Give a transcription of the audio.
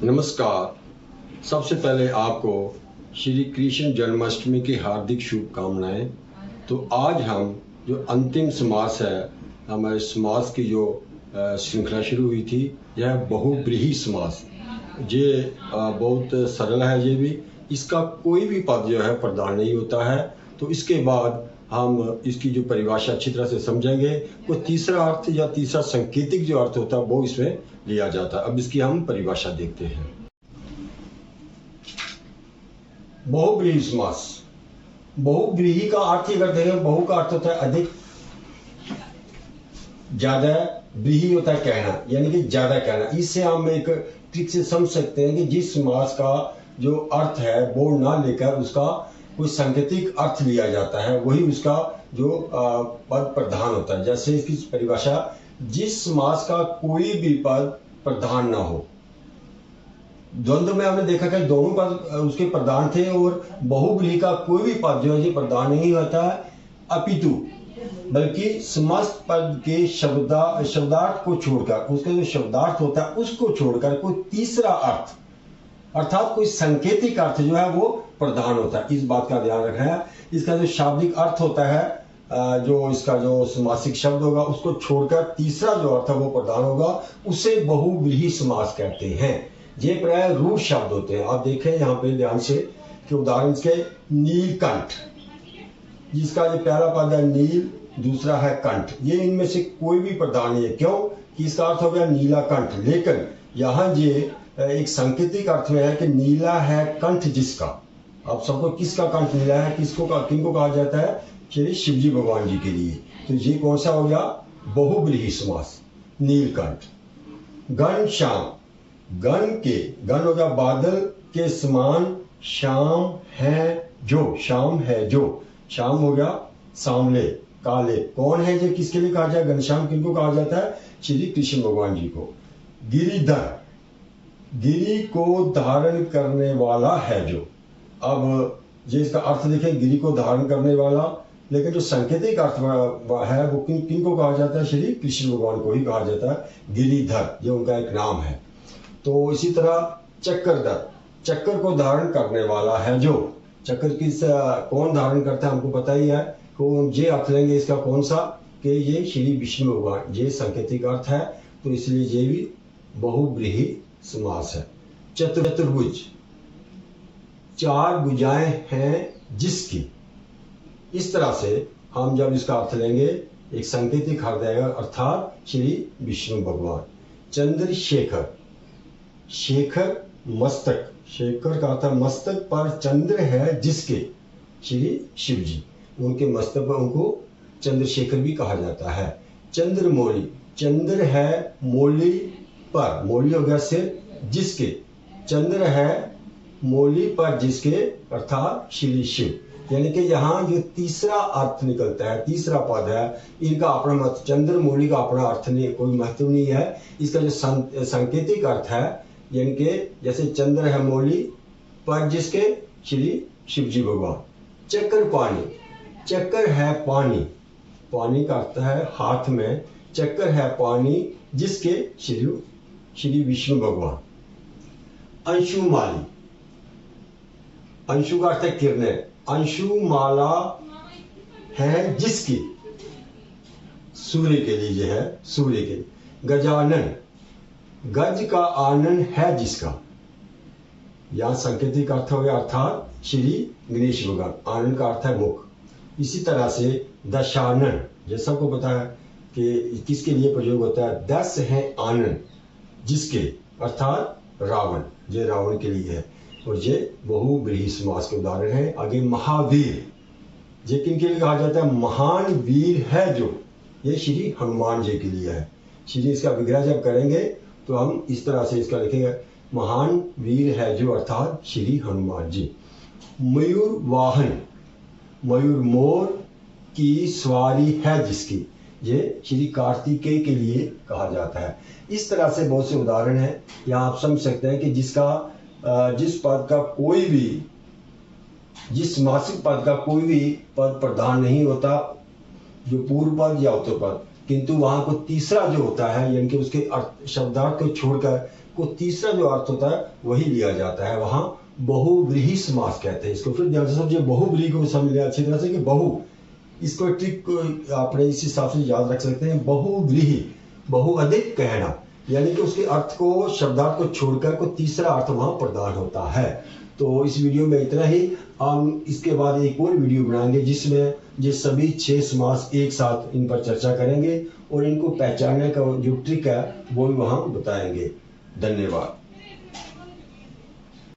नमस्कार। सबसे पहले आपको श्री कृष्ण जन्माष्टमी की हार्दिक शुभकामनाएं। तो आज हम जो अंतिम समास है, हमारे समास की जो श्रृंखला शुरू हुई थी, यह बहुव्रीहि समास। ये बहुत सरल है। ये भी इसका कोई भी पद जो है प्रधान नहीं होता है। तो इसके बाद हम इसकी जो परिभाषा अच्छी तरह से समझेंगे। कोई तीसरा अर्थ या तीसरा सांकेतिक जो अर्थ होता है वो इसमें लिया जाता है। अब इसकी हम परिभाषा देखते हैं। बहुव्रीहि समास। बहुव्रीहि का अर्थ अगर देखें, बहु का अर्थ होता है अधिक, ज्यादा, व्रीहि होता है कहना, यानी कि ज्यादा कहना। इससे हम एक ट्रिक से समझ सकते हैं कि जिस समास का जो अर्थ है वो ना लेकर उसका कोई सांकेतिक अर्थ लिया जाता है, वही उसका जो पद प्रधान होता है। जैसे इसकी परिभाषा, जिस समास का कोई भी पद प्रधान ना हो। द्वंद्व में हमने देखा कि दोनों पद उसके प्रधान थे, और बहुव्रीहि का कोई भी पद जो है ये प्रधान नहीं होता है, अपितु बल्कि समस्त पद के शब्दार्थ को छोड़कर, उसका जो शब्दार्थ होता है उसको छोड़कर कोई तीसरा अर्थ अर्थात कोई सांकेतिक अर्थ जो है वो प्रधान होता है। इस बात का ध्यान रखना है। इसका जो शाब्दिक अर्थ होता है, जो इसका जो समासिक शब्द होगा उसको छोड़कर तीसरा जो अर्थ है वो प्रधान होगा, उसे बहुव्रीहि समास कहते हैं। ये प्राय रूढ़ शब्द होते हैं। आप देखें यहाँ पे ध्यान से कि उदाहरण के नीलकंठ, जिसका जो पहला पद है नील, दूसरा है कंठ, ये इनमें से कोई भी प्रधान नहीं है। क्यों कि इसका अर्थ हो गया नीला कंठ, लेकिन यहाँ ये एक सांकेतिक अर्थ में है कि नीला है कंठ जिसका। आप सबको किसका कंठ नीला है, किनको कहा जाता है? श्री शिवजी भगवान जी के लिए। तो ये कौन सा हो गया? बहुव्रीहि समास। नीलकंठ। गण श्याम, गण हो गया बादल के समान, श्याम है जो, शाम है जो, शाम हो गया सांवले, काले। कौन है ये, किसके लिए कहा जाए? घनश्याम किनको कहा जाता है? श्री कृष्ण भगवान जी को। गिरिधर, गिरी को धारण करने वाला है जो। अब ये इसका अर्थ देखें, गिरी को धारण करने वाला, लेकिन जो सांकेतिक अर्थ है वो किनको कहा जाता है? श्री कृष्ण भगवान को ही कहा जाता है गिरिधर, ये उनका एक नाम है। तो इसी तरह चक्रधर, चक्कर को धारण करने वाला है जो। चक्कर कौन धारण करता है हमको पता ही है। तो ये अर्थ लेंगे इसका कौन सा, कि ये श्री विष्णु भगवान, ये सांकेतिक अर्थ है, तो इसलिए ये भी बहुव्रीहि समास है। चतुर्भुज, चार भुजाएं हैं जिसकी। इस तरह से हम जब इसका अर्थ लेंगे, एक सांकेतिक अर्थ आएगा, अर्थात श्री विष्णु भगवान। चंद्रशेखर, शेखर मस्तक, शेखर का अर्थ मस्तक पर चंद्र है जिसके, श्री शिव जी, उनके मस्तक पर उनको चंद्रशेखर भी कहा जाता है। चंद्रमौली, चंद्र है मौली पर, मौली हो गया सिर, जिसके, चंद्र है मौली पर जिसके, अर्थात श्री शिव। यानी कि यहाँ जो तीसरा अर्थ निकलता है, तीसरा पद है, इनका अपना महत्व, चंद्र मौली का अपना अर्थ नहीं, कोई महत्व नहीं है। इसका जो सांकेतिक अर्थ है, यानी कि जैसे चंद्र है मौली पर जिसके, श्री शिवजी भगवान। चक्र पानी, चक्कर है पानी, पानी का अर्थ है हाथ में, चक्कर है पानी जिसके, श्री विष्णु भगवान। अंशुमाली, अंशु का अर्थ है किरणें, अंशुमाला है जिसकी, सूर्य के लिए है, सूर्य के लिए। गजानन, गज का आनंद है जिसका, यहां सांकेतिक अर्थ हो गया, अर्थात श्री गणेश भगवान, आनंद का अर्थ है मुख। इसी तरह से दशानन, जैसा को पता है कि किसके लिए प्रयोग होता है? दस है आनंद जिसके, अर्थात रावण, ये रावण के लिए है। और ये बहुव्रीहि समास के उदाहरण है। आगे महावीर, ये किनके लिए कहा जाता है? महान वीर है जो, ये श्री हनुमान जी के लिए है। श्री इसका विग्रह जब करेंगे तो हम इस तरह से इसका लिखेंगे, महान वीर है जो, अर्थात श्री हनुमान जी। मयूर वाहन, मयूर मोर की सवारी है जिसकी, ये श्री कार्तिकेय के लिए कहा जाता है। इस तरह से बहुत से उदाहरण हैं। यहाँ आप समझ सकते हैं कि जिस पद का कोई भी, जिस मासिक पद का कोई भी पद प्रधान नहीं होता, जो पूर्व पद या उत्तर पद, किंतु वहां को तीसरा जो होता है, यानी कि उसके शब्दार्थ को छोड़कर को तीसरा जो अर्थ होता है वही लिया जाता है। वहां बहुव्रीहि समास कहते हैं इसको। फिर ध्यान से समझिए, बहुव्रीहि को समझ लिया अच्छी तरह से कि बहु, इसको ट्रिक को आपने इस हिसाब से याद रख सकते हैं। बहुव्रीहि, बहुअधिक कहना, यानी कि उसके अर्थ को, शब्दार्थ को छोड़कर कोई तीसरा अर्थ वहां प्रदान होता है। तो इस वीडियो में इतना ही। हम इसके बाद एक और वीडियो बनाएंगे जिसमें ये सभी 6 समास एक साथ इन पर चर्चा करेंगे और इनको पहचानने का जो ट्रिक है वो भी वहां बताएंगे। धन्यवाद।